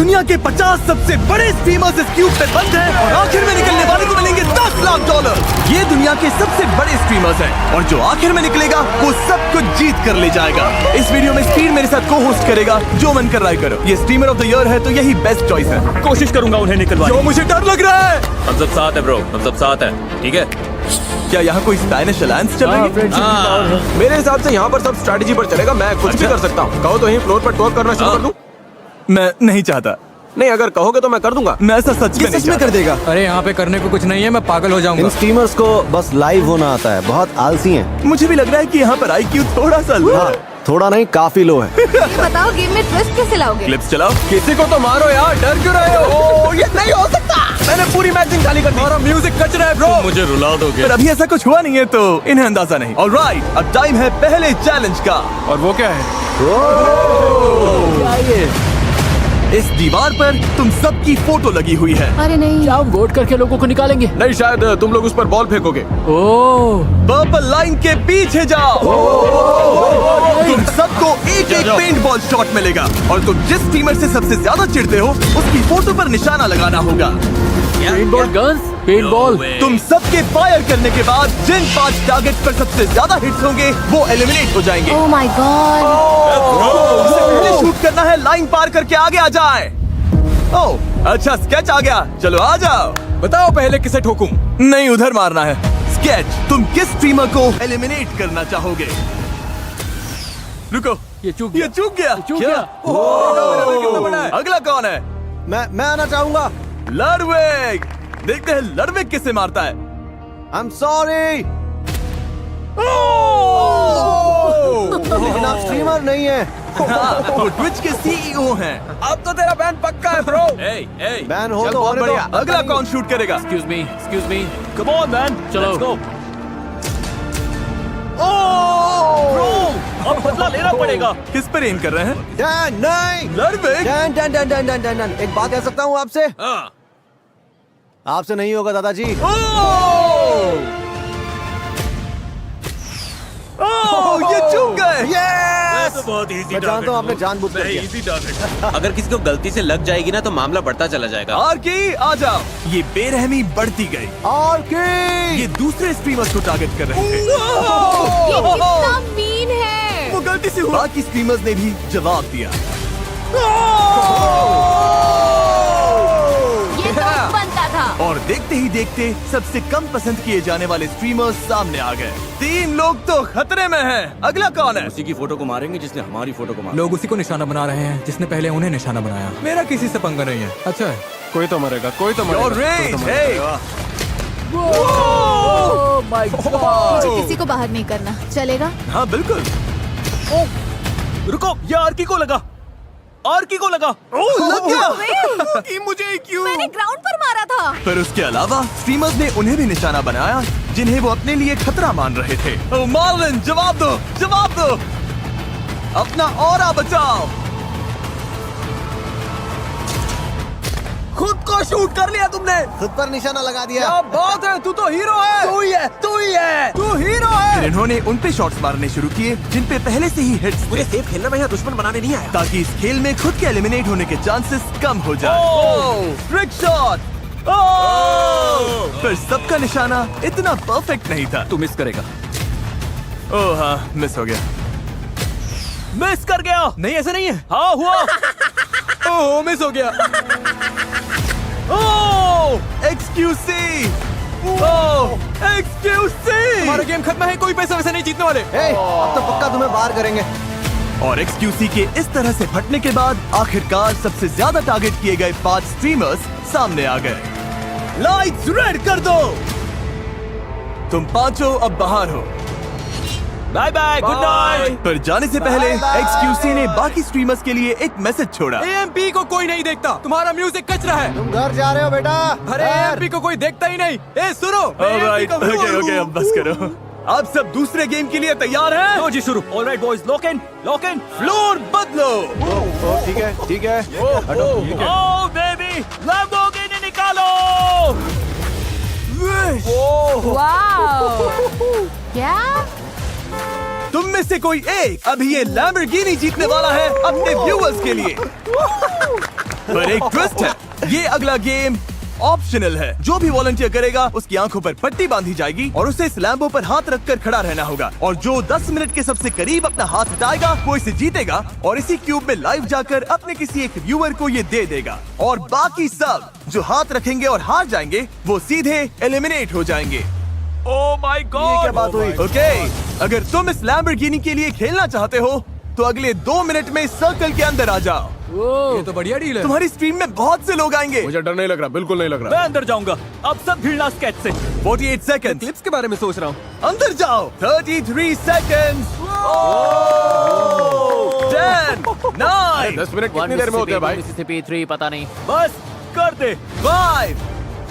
दुनिया के 50 सबसे बड़े स्ट्रीमर्स इस क्यूब पे बंद हैं और आखिर में निकलने वाले को मिलेंगे $10 लाख। ये दुनिया के सबसे बड़े स्ट्रीमर्स हैं और जो आखिर में निकलेगा वो सब कुछ जीत कर ले जाएगा। इस वीडियो में स्टीन मेरे साथ को होस्ट करेगा, जो मन कर रहा है करो। ये स्ट्रीमर ऑफ द ईयर है तो यही बेस्ट चॉइस है। कोशिश करूंगा उन्हें निकलवाने। जो मुझे डर लग रहा है। हम सब साथ है ब्रो, हम सब साथ है, ठीक है? क्या यहाँ कोई स्पैनिश अलायंस चल रही है? मेरे हिसाब से यहाँ पर सब स्ट्रैटेजी पर चलेगा। मैं कुछ भी कर सकता हूँ। कहो तो यहीं फ्लोर पर टॉक करना शुरू कर दूं? मैं नहीं चाहता। नहीं, अगर कहोगे तो मैं कर दूंगा। मैं ऐसा सच में कर देगा। अरे यहाँ पे करने को कुछ नहीं है, मैं पागल हो जाऊंगा। इन स्ट्रीमर्स को बस लाइव होना आता है, बहुत आलसी हैं। मुझे भी लग रहा है कि यहाँ पर IQ थोड़ा सा लो है। थोड़ा नहीं, काफी लो है। ये बताओ गेम में ट्विस्ट कैसे लाओगे? क्लिप्स चलाओ। किसी को तो मारो यार, डर क्यों रहे हो? ये नहीं हो सकता। मैंने पूरी मैचिंग खाली कर दी। हमारा म्यूजिक कच रहा है ब्रो। मुझे रुला दोगे? पर अभी ऐसा कुछ हुआ नहीं है तो इन्हें अंदाजा नहीं। ऑलराइट, अब टाइम है पहले चैलेंज का। और वो क्या है? इस दीवार पर तुम सबकी फोटो लगी हुई है। अरे नहीं, क्या हम वोट करके लोगों को निकालेंगे? नहीं, शायद तुम लोग उस पर बॉल फेंकोगे। ओह, पर्पल लाइन के पीछे जाओ। तुम सबको एक एक पेंट बॉल शॉट मिलेगा और तुम जिस टीमर से सबसे ज्यादा चिढ़ते हो उसकी फोटो पर निशाना लगाना होगा। Paintball guns, paintball. तुम सबके फायर करने के बाद जिन 5 टारगेट पर सबसे ज्यादा हिट्स होंगे वो एलिमिनेट हो जाएंगे। Oh my God. उससे पहले शूट करना है, लाइन पार करके आगे आ जाए। ओह अच्छा, स्केच आ गया। चलो आ जाओ। बताओ पहले किसे ठोकूं? नहीं, उधर मारना है। स्केच, तुम किस स्ट्रीमर को एलिमिनेट करना चाहोगे? रुको, ये चूक ये चूक गया। चूक गया। कितना बड़ा है? अगला कौन है? मैं आना चाहूंगा। लडविग। देखते हैं लडविग किसे मारता है। आई एम सॉरी, लेकिन आप स्ट्रीमर नहीं है। हाँ, वो ट्विच के CEO हैं। अब तो तेरा बैन पक्का है ब्रो। बैन हो चल, तो बहुत होने बढ़िया। दो। अगला कौन शूट करेगा? Excuse me. Come on man, चलो। Let's go. अब बदला लेना पड़ेगा। किस पर एम कर रहे हैं? डैन, नहीं। Ludwig. Dan, Dan, Dan, Dan, Dan, Dan, Dan. एक बात कह सकता हूँ आपसे? आपसे नहीं होगा दादाजी। ये चूक गए। Yes! बहुत इजी मैं जानता हूँ आपने जानबूझ कर किया। Easy target. अगर किसी को गलती से लग जाएगी ना तो मामला बढ़ता चला जाएगा। और की आ जाओ। ये बेरहमी बढ़ती गई। और की ये दूसरे स्ट्रीमर्स को टारगेट कर रहे थे। ये कितना मीन है। वो गलती से हुआ। बाकी स्ट्रीमर्स ने भी जवाब दिया। ये तो बनता था। और देखते ही देखते सबसे कम पसंद किए जाने वाले स्ट्रीमर्स सामने आ गए। 3 लोग तो खतरे में हैं। अगला कौन है? उसी की फोटो को मारेंगे जिसने हमारी फोटो को मारा। लोग उसी को निशाना बना रहे हैं जिसने पहले उन्हें निशाना बनाया। मेरा किसी से पंगा नहीं है। अच्छा है। कोई तो मरेगा, कोई तो Your मरेगा। rage, hey! मुझे किसी को बाहर नहीं करना, चलेगा? हाँ बिल्कुल। रुको, ये आर्की को लगा। आर्की को लगा। लग गया। कि मुझे क्यों? मैंने ग्राउंड पर मारा था। पर उसके अलावा स्ट्रीमर्स ने उन्हें भी निशाना बनाया जिन्हें वो अपने लिए खतरा मान रहे थे। ओ मार्लिन, जवाब दो, जवाब दो। अपना ऑरा बचाओ। खुद को शूट कर लिया तुमने। खुद पर निशाना लगा दिया। क्या बात है, तू तो हीरो है। तू ही है, तू ही है, तू हीरो फिर है। इन्होंने उन पे शॉट्स मारने शुरू किए जिन पे पहले से ही हिट्स थे, मुझे सेफ खेलना, मैं यहाँ दुश्मन बनाने नहीं आया। ताकि इस खेल में खुद के एलिमिनेट होने के चांसेस कम हो जाए। Trick shot. पर सबका निशाना इतना परफेक्ट नहीं था। तू मिस करेगा। ओह हाँ, मिस हो गया। मिस कर गया। नहीं, ऐसा नहीं है। हाँ हुआ। ओह, मिस हो गया। एक्सक्यूसी। एक्सक्यूसी। हमारा गेम खत्म है, कोई पैसा वैसे नहीं जीतने वाले। ए, अब तो पक्का तुम्हें बाहर करेंगे। और एक्सक्यूसी के इस तरह से फटने के बाद आखिरकार सबसे ज्यादा टारगेट किए गए 5 स्ट्रीमर्स सामने आ गए। लाइट्स रेड कर दो। तुम पांचों अब बाहर हो। Bye bye, good night. पर जाने से पहले एक्सक्यूसी ने बाकी स्ट्रीमर्स के लिए एक मैसेज छोड़ा। AMP को कोई नहीं देखता, तुम्हारा म्यूजिक कच रहा है। तुम घर जा रहे हो बेटा। अरे AMP को कोई देखता ही नहीं। ए सुनो, ऑलराइट, ओके, अब बस करो। आप सब दूसरे गेम के लिए तैयार हैं? लो जी, शुरू। Alright boys, lock in, lock in. Floor बदलो। ठीक है, ठीक है। ओह बेबी, लैम्बोर्गिनी निकालो। वाओ। क्या? तुम में से कोई एक अभी ये लैम्बोर्गिनी जीतने वाला है अपने व्यूअर्स के लिए। पर एक ट्विस्ट है, ये अगला गेम ऑप्शनल है। जो भी वॉलंटियर करेगा उसकी आंखों पर पट्टी बांधी जाएगी और उसे इस लैम्बो पर हाथ रखकर खड़ा रहना होगा, और जो 10 मिनट के सबसे करीब अपना हाथ हटाएगा वो इसे जीतेगा और इसी क्यूब में लाइव जाकर अपने किसी एक व्यूअर को ये दे देगा। और बाकी सब जो हाथ रखेंगे और हार जाएंगे वो सीधे एलिमिनेट हो जाएंगे। ओह माय ये गॉड! क्या बात हुई? ओके, अगर तुम इस लैम्बोर्गिनी के लिए खेलना चाहते हो तो अगले 2 मिनट में सर्कल के अंदर आ जाओ। ये तो बढ़िया डील है। तुम्हारी स्ट्रीम में बहुत से लोग आएंगे। मुझे डर नहीं लग रहा, बिल्कुल नहीं लग रहा। मैं अंदर जाऊंगा। अब सब भिड़ना स्केच से। 48 सेकंड्स। क्लिप्स के बारे में सोच रहा हूँ। अंदर जाओ। 33 सेकंड्स। 10 9 10 मिनट कितनी देर में होते हैं भाई? मिसिसिपी 3 पता नहीं। बस कर दे। 5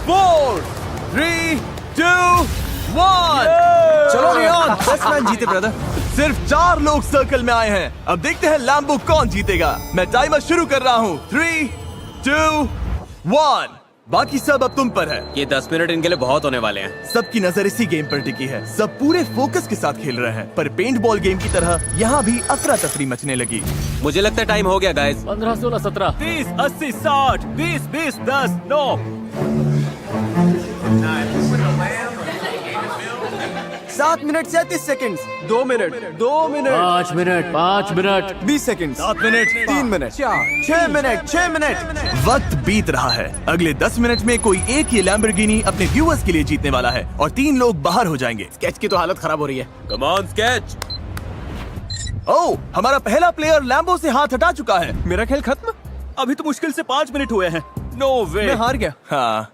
4 3 2 1। चलो रियान, 10 मैच जीते ब्रदर। सिर्फ 4 लोग सर्कल में आए हैं। अब देखते हैं लैम्बो कौन जीतेगा। मैं टाइमर शुरू कर रहा हूँ। 3 2 1। बाकी सब अब तुम पर है। ये 10 मिनट इनके लिए बहुत होने वाले हैं। सबकी नजर इसी गेम पर टिकी है। सब पूरे फोकस के साथ खेल रहे हैं, पर पेंट बॉल गेम की तरह यहाँ भी अफरा तफरी मचने लगी। मुझे लगता है टाइम हो गया guys. 15, 16, 17। 30, 80, 60, 20, 20, 10, 9। 7 minute 37 seconds. 2 minute 2 minute 5 minute 5 minute 20 seconds. 7 minute 3 minute 6 minute 6 minute. वक्त बीत रहा है। अगले 10 मिनट में कोई एक ये लैम्बोर्गिनी अपने व्यूअर्स के लिए जीतने वाला है और 3 लोग बाहर हो जाएंगे। स्केच की तो हालत खराब हो रही है। Come on sketch. ओह, हमारा पहला प्लेयर लैम्बो से हाथ हटा चुका है। मेरा खेल खत्म। अभी तो मुश्किल से 5 मिनट हुए हैं। नो वे। मैं हार गया। हाँ,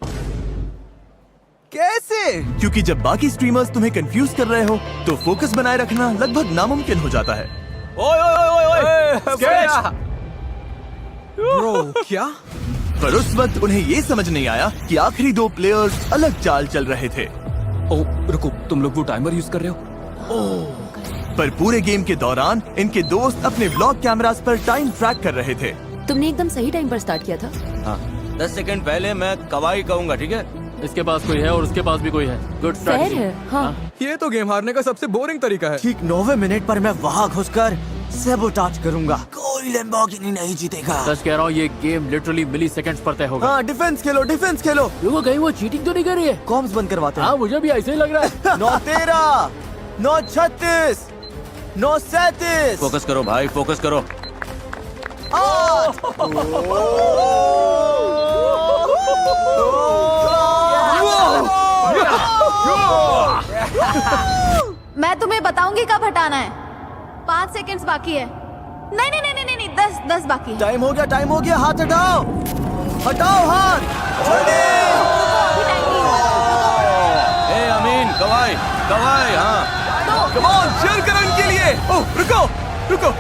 कैसे? क्योंकि जब बाकी स्ट्रीमर्स तुम्हें कंफ्यूज कर रहे हो तो फोकस बनाए रखना लगभग नामुमकिन हो जाता है। ओए ओए ओए ओए। स्केच। ब्रो क्या? पर उस वक्त उन्हें ये समझ नहीं आया कि आखिरी 2 प्लेयर्स अलग चाल चल रहे थे। ओह रुको, तुम लोग वो टाइमर यूज कर रहे हो? पर पूरे गेम के दौरान इनके दोस्त अपने व्लॉग कैमरास पर टाइम ट्रैक कर रहे थे। तुमने एकदम सही टाइम पर स्टार्ट किया था। हाँ, 10 सेकंड पहले मैं कवाई कहूंगा, ठीक है? इसके पास कोई है और उसके पास भी कोई है। Good fair strategy. है। हाँ। ये तो गेम हारने का सबसे बोरिंग तरीका है। ठीक 9वें मिनट पर मैं वहाँ घुसकर सैबोटाज करूंगा। कोई लैम्बोर्गिनी नहीं जीतेगा। सच कह रहा हूँ, ये गेम लिटरली मिली सेकंड्स पर तय होगा। हाँ, डिफेंस खेलो, डिफेंस खेलो। रुको, कहीं वो चीटिंग तो नहीं कर रही है? कॉम्स बंद करवाते हैं। हाँ, मुझे भी ऐसे ही लग रहा है। 9-13 9-36 9-37। फोकस करो भाई, फोकस करो। मैं तुम्हें बताऊंगी कब हटाना है। 5 सेकंड्स बाकी है। नहीं नहीं नहीं नहीं नहीं 10 बाकी है। टाइम हो गया, टाइम हो गया। हाथ हटाओ, हटाओ हाथ। ए अमीन, कवाई कवाई। हाँ, कम ऑन, cheer करो इनके लिए। ओह, रुको रुको।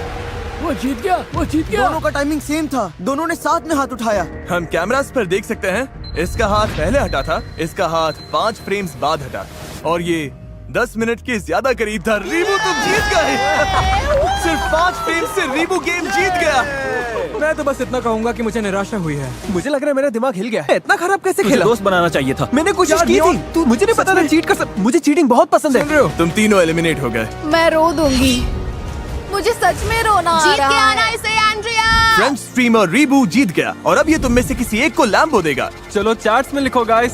वो जीत गया, वो जीत गया। दोनों का टाइमिंग सेम था। दोनों ने साथ में हाथ उठाया। हम कैमरास पर देख सकते हैं, इसका हाथ पहले हटा था, इसका हाथ 5 फ्रेम्स बाद हटा, और ये 10 मिनट के ज्यादा करीब था। रीबू तुम जीत गए। सिर्फ 5 फ्रेम से रीबू गेम जीत गया। मैं तो बस इतना कहूंगा कि मुझे निराशा हुई है। मुझे लग रहा है मेरा दिमाग हिल गया। इतना खराब कैसे तुझे खेला? दोस्त बनाना चाहिए था। मैंने कोशिश यार, की थी। तू मुझे नहीं पता था चीट कर मुझे चीटिंग बहुत पसंद सुन रहे है। हो? तुम तीनों एलिमिनेट हो गए। मैं रो दूंगी। मुझे सच में रोना आ जीत रहा के है। आना इसे एंड्रिया। फ्रेंच स्ट्रीमर रीबू जीत गया और अब ये तुम में से किसी एक को लैम्बो देगा। चलो चैट्स में लिखो गाइस।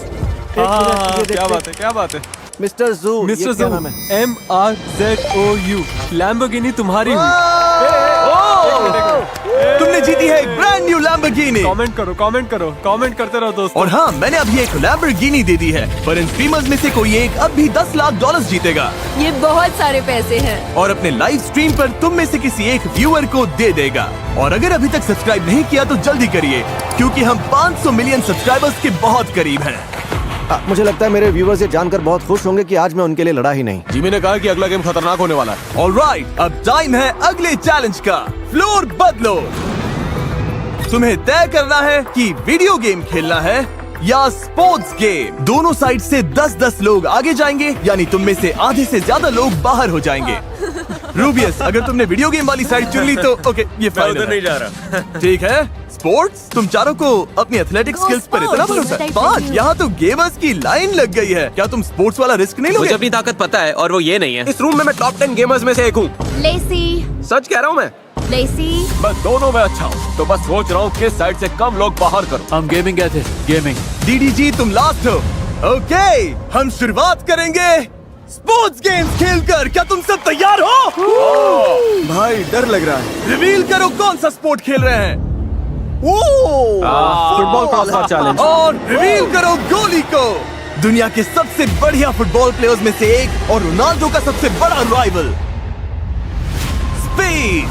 क्या बात है, क्या बात है। मिस्टर जू, मिस्टर ये क्या जू, नाम है? MRZOU। लैम्बोर्गिनी तुम्हारी हुई। तुमने जीती है एक ब्रांड न्यू लैम्बोर्गिनी। कमेंट करो, कमेंट करो, कमेंट करते रहो दोस्तों। और हाँ, मैंने अभी एक लैम्बोर्गिनी दे दी है, पर इन स्ट्रीमर्स में से कोई एक अब भी $10 लाख जीतेगा ये बहुत सारे पैसे हैं। और अपने लाइव स्ट्रीम पर तुम में से किसी एक व्यूअर को दे देगा। और अगर अभी तक सब्सक्राइब नहीं किया तो जल्दी करिए, क्योंकि हम 500 मिलियन सब्सक्राइबर्स के बहुत करीब हैं। मुझे लगता है मेरे व्यूवर्स ये जानकर बहुत खुश होंगे कि आज मैं उनके लिए लड़ा ही नहीं। जिमी ने कहा कि अगला गेम खतरनाक होने वाला है। ऑलराइट, अब टाइम है अगले चैलेंज का। फ्लोर बदलो। तुम्हें तय करना है कि वीडियो गेम खेलना है या स्पोर्ट्स गेम। दोनों साइड से 10-10 लोग आगे जाएंगे, यानी तुम में से आधे से ज्यादा लोग बाहर हो जाएंगे। रूबियस, अगर तुमने वीडियो गेम वाली साइड चुन ली तो ओके, ये मैं फाइनल उधर है। नहीं जा रहा। ठीक है। स्पोर्ट्स, तुम चारों को अपनी एथलेटिक Go स्किल्स पर इतना sports, भरोसा है। मैं 5, type यहाँ तो गेमर्स की लाइन लग गई है। क्या तुम स्पोर्ट्स वाला रिस्क नहीं मुझे लोगे? अपनी ताकत पता है और वो ये नहीं है। इस रूम में मैं टॉप 10 गेमर्स में से एक हूँ। लेसी सच कह रहा हूँ मैं। लेसी मैं दोनों में अच्छा हूँ, तो बस सोच रहा हूँ किस साइड से कम लोग बाहर करूँ। हम गेमिंग गए थे, गेमिंग। डीडीजी तुम लास्ट हो। ओके, हम शुरुआत करेंगे स्पोर्ट्स गेम्स खेलकर। क्या तुम सब तैयार हो? भाई डर लग रहा है। रिवील करो कौन सा स्पोर्ट खेल रहे हैं। Football crossbar challenge. और रिवील करो गोली को। दुनिया के सबसे बढ़िया फुटबॉल प्लेयर्स में से एक और रोनाल्डो का सबसे बड़ा राइवल। स्पीड।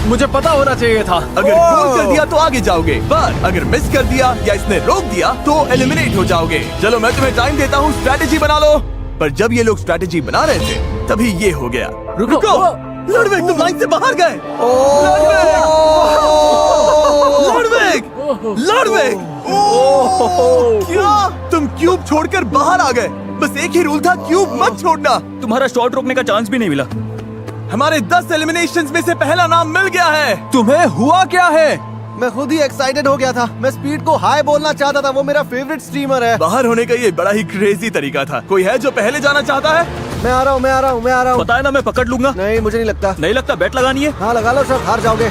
मुझे पता होना चाहिए था। अगर गोल कर दिया तो आगे जाओगे, पर अगर मिस कर दिया या इसने रोक दिया तो एलिमिनेट हो जाओगे। चलो मैं तुम्हें टाइम देता हूँ, स्ट्रेटेजी बना लो। पर जब ये लोग स्ट्रेटेजी बना रहे थे तभी ये हो गया। रुको। लड़वेग, तुम लाइन से बाहर गए। लड़वेग, क्या तुम क्यूब छोड़कर बाहर आ गए? बस एक ही रूल था, क्यूब मत छोड़ना। तुम्हारा शॉट रोकने का चांस भी नहीं मिला। हमारे 10 एलिमिनेशंस में से पहला नाम मिल गया है। तुम्हें हुआ क्या है? मैं खुद ही एक्साइटेड हो गया था। मैं स्पीड को हाय बोलना चाहता था, वो मेरा फेवरेट स्ट्रीमर है। बाहर होने का ये बड़ा ही क्रेजी तरीका था। कोई है जो पहले जाना चाहता है? मैं आ रहा हूँ। पता है ना, मैं पकड़ लूंगा। नहीं, मुझे नहीं लगता। नहीं लगता? बैट लगानी है। हाँ लगा लो सर, हार जाओगे।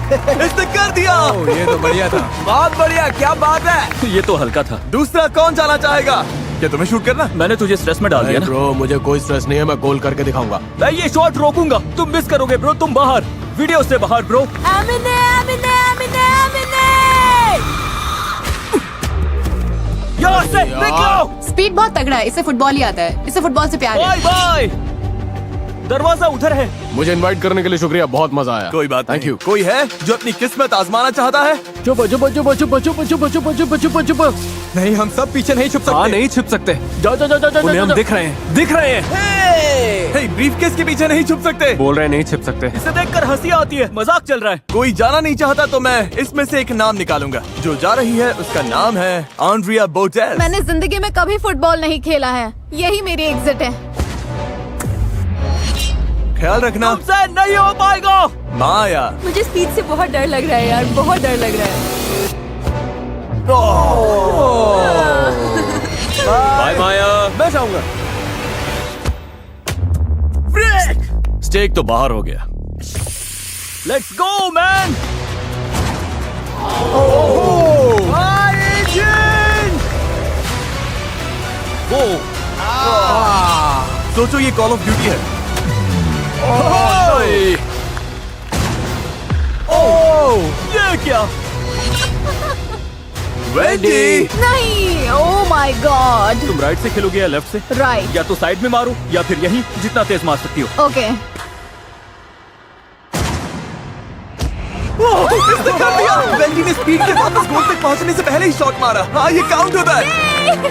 इसने कर दिया। ये तो बढ़िया था। बहुत बढ़िया, क्या बात है। ये तो हल्का था। दूसरा कौन जाना चाहेगा? क्या तुम्हें शूट करना? मैंने तुझे स्ट्रेस में डाल दिया ना। ब्रो मुझे कोई स्ट्रेस नहीं है, मैं गोल करके दिखाऊंगा। मैं ये शॉट रोकूंगा, तुम मिस करोगे ब्रो। तुम बाहर, वीडियो से बाहर ब्रो। यहाँ से निकलो। स्पीड बहुत तगड़ा है, इसे फुटबॉल ही आता है, इसे फुटबॉल से प्यार है। Bye bye. दरवाजा उधर है। मुझे इनवाइट करने के लिए शुक्रिया, बहुत मजा आया। कोई बात थैंक नहीं। यू। कोई है जो अपनी किस्मत आजमाना चाहता है? चुप चुप चुप चुप चुप चुप चुप चुप चुप चुप। नहीं, हम सब पीछे नहीं छुप सकते। हाँ नहीं छिप सकते, जाओ जाओ जाओ जाओ उन्हें हम जाओ। दिख रहे हैं, दिख रहे हैं। हे, ब्रीफकेस के पीछे नहीं छुप सकते। बोल रहे हैं नहीं छिप सकते। इसे देखकर हंसी आती है, मजाक चल रहा है। कोई जाना नहीं चाहता तो मैं इसमें से एक नाम निकालूंगा। जो जा रही है उसका नाम है आंड्रिया बोटेल्स। मैंने जिंदगी में कभी फुटबॉल नहीं खेला है, यही मेरी एग्जिट है। ख्याल रखना। तुमसे नहीं हो पाएगा। माया। मुझे स्पीड से बहुत डर लग रहा है यार, बहुत डर लग रहा है। बाय माया। मैं जाऊंगा। स्टेक तो बाहर हो गया। Let's go man. सोचो ये कॉल ऑफ ड्यूटी है। ये क्या? वेंडी। नहीं, ओह माय गॉड। तुम राइट से खेलोगे या लेफ्ट से? राइट। या तो साइड में मारो या फिर यहीं, जितना तेज मार सकती हो। ओके। इसने कर दिया। वेंडी ने स्पीड के वापस गोल तक पहुंचने से पहले ही शॉट मारा। हाँ, ये काउंट होता है।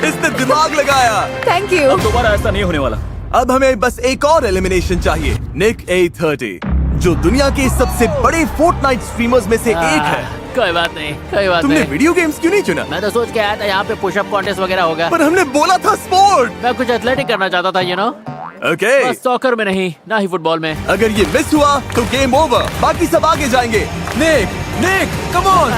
इसने दिमाग लगाया। Thank you. अब दोबारा ऐसा नहीं होने वाला। अब हमें बस एक और एलिमिनेशन चाहिए। निक A30, जो दुनिया के सबसे बड़े फोर्टनाइट स्ट्रीमर्स में से एक है। कोई बात नहीं, कोई बात तुमने नहीं। वीडियो गेम्स क्यों नहीं चुना? मैं तो सोच के आया था यहाँ पे पुशअप कॉन्टेस्ट वगैरह होगा। पर हमने बोला था स्पोर्ट। मैं कुछ एथलेटिक करना चाहता था, यू नो। ओके। बस सॉकर में नहीं, ना ही फुटबॉल में। अगर ये मिस हुआ तो गेम ओवर, बाकी सब आगे जाएंगे। Nick, come on.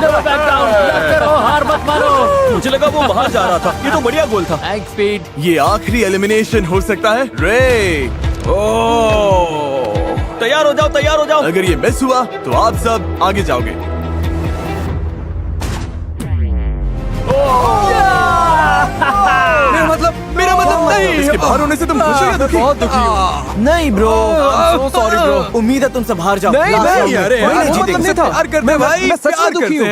Never back down, लड़ते रहो, हार मत मानो। मुझे लगा वो बाहर जा रहा था। ये तो बढ़िया गोल था। Thanks speed. ये आखिरी एलिमिनेशन हो सकता है। रे, तैयार हो जाओ, तैयार हो जाओ। अगर ये मिस हुआ तो आप सब आगे जाओगे। मेरा मतलब नहीं। इसके बाहर होने से तुम खुश हो या दुखी? बहुत दुखी हूँ। नहीं ब्रो, सॉरी ब्रो। उम्मीद है तुम सब हार जाओ। नहीं, Last नहीं, round में। अरे कोई यार, नहीं वो मतलब नहीं जीतेगा। था। मैं सच में दुखी हूँ।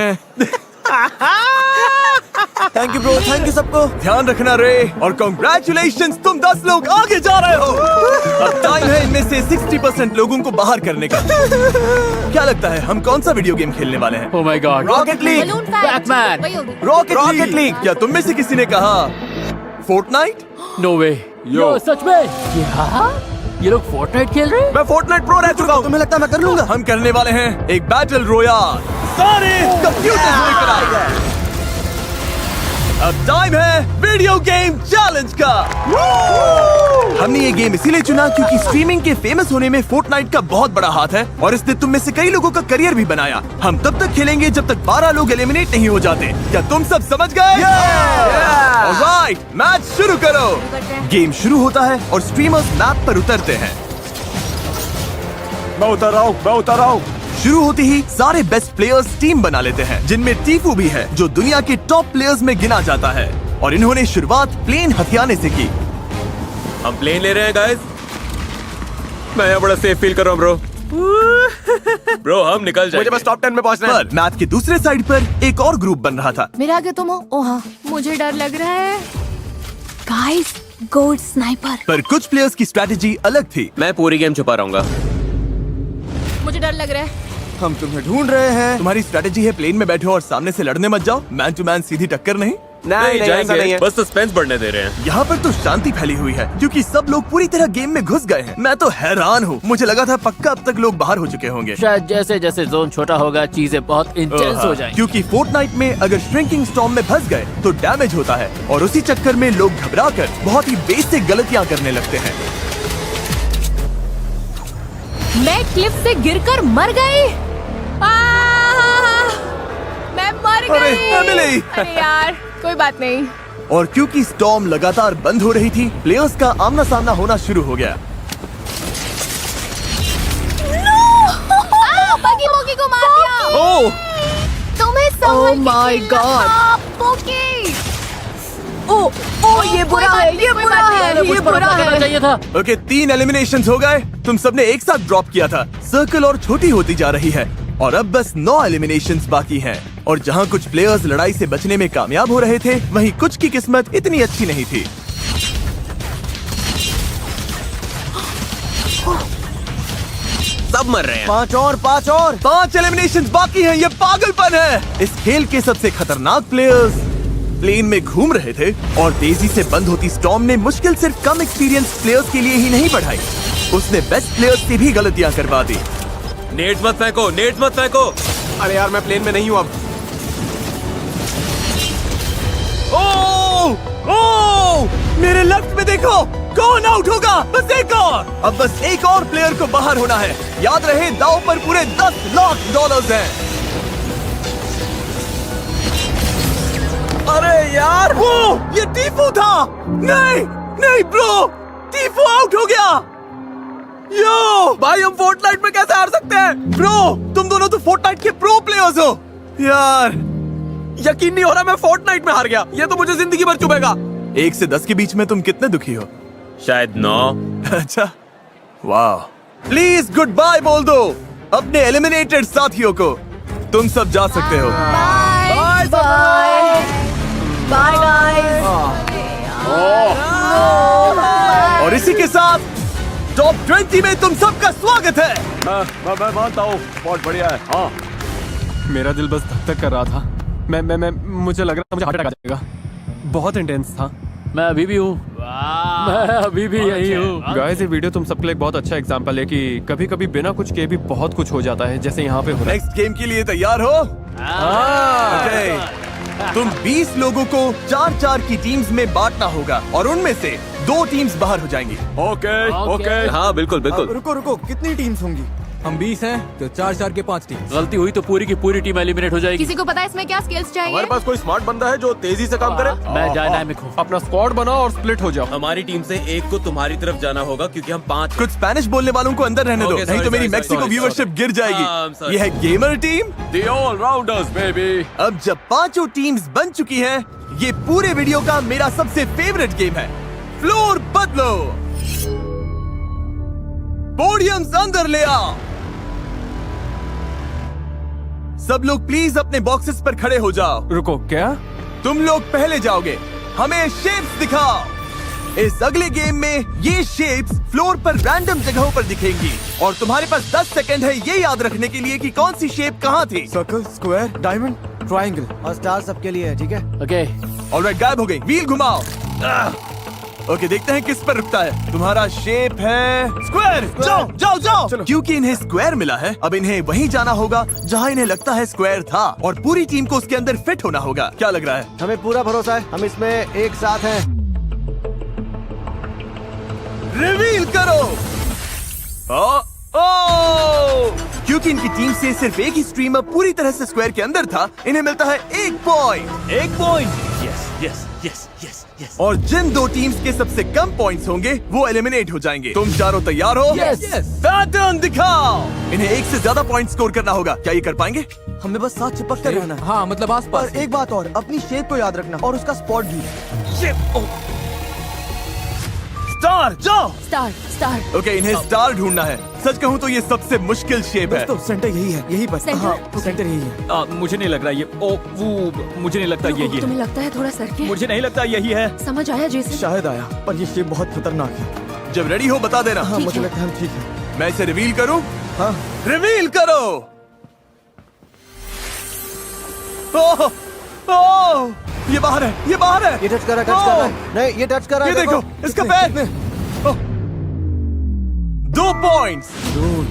Thank you bro, thank you सबको। ध्यान रखना रे, और कॉन्ग्रेचुलेशन, तुम 10 लोग आगे जा रहे हो। अब टाइम है इनमें से 60% लोगों को बाहर करने का। क्या लगता है हम कौन सा वीडियो गेम खेलने वाले हैं? Oh my God. Rocket league. Balloon fact. Batman. वही होगी। Rocket league. क्या तुम में से किसी ने कहा फोर्टनाइट? No way. यो सच में? ये लोग फोर्टनाइट खेल रहे हैं? मैं फोर्टनाइट प्रो रह चुका हूँ। तुम्हें लगता है मैं कर लूंगा? हम करने वाले हैं एक बैटल रोयाल, सारे कंप्यूटर लेकर आए। अब टाइम है वीडियो गेम चैलेंज का। हमने ये गेम इसीलिए चुना क्योंकि स्ट्रीमिंग के फेमस होने में फोर्टनाइट का बहुत बड़ा हाथ है और इसने तुम में से कई लोगों का करियर भी बनाया। हम तब तक खेलेंगे जब तक 12 लोग एलिमिनेट नहीं हो जाते। क्या तुम सब समझ गए? ऑलराइट, मैच शुरू करो। गेम शुरू होता है और स्ट्रीमर्स मैप पर उतरते हैं। मैं उतर रहा हूँ। शुरू होते ही सारे बेस्ट प्लेयर्स टीम बना लेते हैं, जिनमें टीफू भी है जो दुनिया के टॉप प्लेयर्स में गिना जाता है। और इन्होंने शुरुआत प्लेन हथियाने से की। हम प्लेन ले रहे हैं गाइस। मैं यहाँ बड़ा सेफ फील कर रहा हूँ ब्रो। ब्रो हम निकल मुझे जाएंगे। बस टॉप 10 में पहुंचना है। पर मैप के दूसरे साइड पर एक और ग्रुप बन रहा था। मेरे आगे तुम हो। ओ हाँ, मुझे डर लग रहा है। Guys, gold sniper. पर कुछ प्लेयर्स की स्ट्रैटेजी अलग थी। मैं पूरी गेम छुपा रहूंगा। मुझे डर लग रहा है। हम तुम्हें ढूंढ रहे हैं। तुम्हारी स्ट्रैटेजी है प्लेन में बैठो और सामने से लड़ने मत जाओ। मैन टू मैन सीधी टक्कर नहीं। नहीं, ऐसा नहीं जाएंगे, है। बस सस्पेंस बढ़ने दे रहे हैं। यहाँ पर तो शांति फैली हुई है क्योंकि सब लोग पूरी तरह गेम में घुस गए हैं। मैं तो हैरान हूँ। मुझे लगा था पक्का अब तक लोग बाहर हो चुके होंगे। शायद जैसे जैसे जोन छोटा होगा चीजें बहुत इंटेंस हो जाएंगी। क्योंकि फोर्टनाइट में अगर श्रिंकिंग स्टॉर्म में फंस गए तो डैमेज होता है और उसी चक्कर में लोग घबराकर बहुत ही बेसिक गलतियाँ करने लगते हैं। मैं क्लिफ से गिरकर मर गई। मैं मर अरे, गई। एमिली! अरे यार, कोई बात नहीं। और क्योंकि स्टॉर्म लगातार बंद हो रही थी, प्लेयर्स का आमना सामना होना शुरू हो गया। बगी बोगी को मार दिया। ओह, तुम्हें Oh my God! बोगी। ओ ये बुरा है, ये बुरा है, ये बुरा है। चाहिए था। ओके 3 एलिमिनेशंस हो गए। तुम सबने एक साथ ड्रॉप किया था। सर्कल और छोटी होती जा रही है और अब बस 9 एलिमिनेशंस बाकी हैं। और जहां कुछ प्लेयर्स लड़ाई से बचने में कामयाब हो रहे थे, वहीं कुछ की किस्मत इतनी अच्छी नहीं थी। सब मर रहे हैं। 5 और 5 एलिमिनेशंस बाकी हैं। ये पागलपन है। इस खेल के सबसे खतरनाक प्लेयर्स प्लेन में घूम रहे थे और तेजी से बंद होती स्टॉर्म ने मुश्किल सिर्फ कम एक्सपीरियंस प्लेयर्स के लिए ही नहीं बढ़ाई, उसने बेस्ट प्लेयर्स से भी गलतियां करवा दी। नेट मत फेंको, नेट मत फेंको। अरे यार, मैं प्लेन में नहीं हूँ अब। मेरे लेफ्ट में देखो, कौन आउट होगा? बस एक और। अब बस एक और प्लेयर को बाहर होना है। याद रहे, दांव पर पूरे $10 लाख हैं। अरे यार, वो ये टीफू था। नहीं नहीं ब्रो, टीफू आउट हो गया। यो भाई, हम फोर्टनाइट में कैसे हार सकते हैं? ब्रो, तुम दोनों तो फोर्टनाइट के प्रो प्लेयर्स हो। यार यकीन नहीं हो रहा, मैं फोर्टनाइट में हार गया। ये तो मुझे जिंदगी भर चुभेगा। 1 से 10 के बीच में तुम कितने दुखी हो? शायद 9। अच्छा, वाह। प्लीज गुड बाय बोल दो अपने एलिमिनेटेड साथियों को। तुम सब जा सकते हो। Bye bye guys. और इसी के साथ टॉप 20 में तुम सबका स्वागत है। मैं मानता हूँ, बहुत बढ़िया है। हाँ, मेरा दिल बस धक धक कर रहा था। मैं मुझे लग रहा था मुझे हार्ट अटैक आ जाएगा। बहुत इंटेंस था। मैं अभी भी हूँ। मैं अभी भी यही हूँ। गाइस, ये वीडियो तुम सबके लिए एक बहुत अच्छा एग्जांपल है कि कभी कभी बिना कुछ किए भी बहुत कुछ हो जाता है, जैसे यहाँ पे हो रहा है। नेक्स्ट गेम के लिए तैयार हो? ओके। तुम 20 लोगों को 4-4 की टीम्स में बांटना होगा और उनमें से 2 टीम्स बाहर हो जाएंगी। ओके। हाँ बिल्कुल बिल्कुल। रुको, कितनी टीम्स होंगी? हम 20 हैं तो 4-4 के 5 टीम। गलती हुई तो पूरी की पूरी टीम एलिमिनेट हो जाएगी। किसी को पता है इसमें क्या स्किल्स चाहिए? हमारे पास कोई स्मार्ट बंदा है जो तेजी से काम करे? मैं डायनामिक हूँ। अपना स्क्वाड बनाओ और स्प्लिट हो जाओ। हमारी टीम से एक को तुम्हारी तरफ जाना होगा क्योंकि हम 5 कुछ स्पेनिश बोलने वालों को अंदर रहने दो, Okay, नहीं तो sorry, मेरी sorry, Mexico sorry, viewership sorry. गिर जाएगी। I'm sorry. ये है gamer team. The all-rounders, baby. अब जब 5 टीम्स बन चुकी हैं, ये पूरे वीडियो का मेरा सबसे फेवरेट गेम है। फ्लोर बदलो। पोडियम्स अंदर ले आओ। सब लोग प्लीज अपने बॉक्सेस पर खड़े हो जाओ। रुको, क्या? तुम लोग पहले जाओगे। हमें शेप्स दिखाओ। इस अगले गेम में ये शेप्स फ्लोर पर रैंडम जगहों पर दिखेंगी और तुम्हारे पास 10 सेकंड है ये याद रखने के लिए कि कौन सी शेप कहाँ थी। सर्कल, स्क्वायर, डायमंड, ट्रायंगल और स्टार सबके लिए है, ठीक है? ओके। ऑलराइट, गायब हो गई। व्हील घुमाओ। ओके, देखते हैं किस पर रुकता है। तुम्हारा शेप है स्क्वायर। जाओ जाओ जाओ। क्योंकि इन्हें स्क्वायर मिला है, अब इन्हें वहीं जाना होगा जहां इन्हें लगता है स्क्वायर था और पूरी टीम को उसके अंदर फिट होना होगा। क्या लग रहा है? हमें पूरा भरोसा है, हम इसमें एक साथ हैं। रिवील करो। क्योंकि इनकी टीम से सिर्फ एक ही स्ट्रीमर पूरी तरह से स्क्वायर के अंदर था, इन्हें मिलता है 1 point. 1 point. Yes yes yes yes yes. और जिन 2 टीम्स के सबसे कम पॉइंट्स होंगे वो एलिमिनेट हो जाएंगे। तुम चारों तैयार हो? Yes. पैटर्न दिखाओ। इन्हें 1 से ज्यादा पॉइंट स्कोर करना होगा। क्या ये कर पाएंगे? हमें बस साथ चिपक कर रहना है। हाँ मतलब आसपास और एक बात और, अपनी शेप को याद रखना और उसका स्पॉट भी। स्टार जाओ। स्टार ओके, इन्हें स्टार ढूंढना है। सच कहूँ तो ये सबसे मुश्किल शेप है। दोस्तों सेंटर यही है, यही बस। सेंटर? हाँ, सेंटर यही है। मुझे नहीं लग रहा ये। मुझे नहीं लगता यही है। तुम्हें लगता है थोड़ा सर के? मुझे नहीं लगता यही है। समझ आया जैसे? शायद आया, पर ये शेप बहुत खतरनाक है। जब रेडी हो बता देना। हाँ ठीक मुझे है। लगता है हम ठीक है। मैं इसे रिवील करूं? हाँ रिवील करो। ओह, ओह, ये बाहर है, ये बाहर है। ये टच कर रहा है। नहीं ये टच कर रहा है। ये देखो, इसका पैर। 2 पॉइंट्स।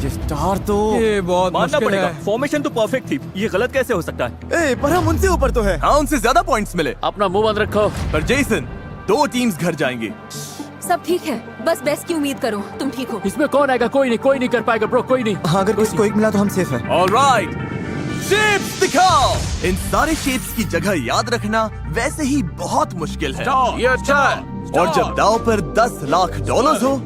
ये स्टार तो ये बहुत मानना मुश्किल पड़ेगा, है। फॉर्मेशन तो परफेक्ट थी। ये गलत कैसे हो सकता है? पर हम उनसे ऊपर तो है। हाँ, उनसे ज्यादा पॉइंट्स मिले। अपना मुंह बंद रखो। पर जेसन, 2 टीम्स घर जाएंगी। सब ठीक है, बस बेस्ट की उम्मीद करो। तुम ठीक हो? इसमें कौन आएगा? कोई नहीं कर पाएगा ब्रो, कोई नहीं। हाँ अगर किसी को एक मिला तो हम सेफ है। ऑलराइट, शेप्स दिखाओ। इन सारे शेप्स की जगह याद रखना वैसे ही बहुत मुश्किल है। ये अच्छा है। और जब दाव पर $10 लाख हो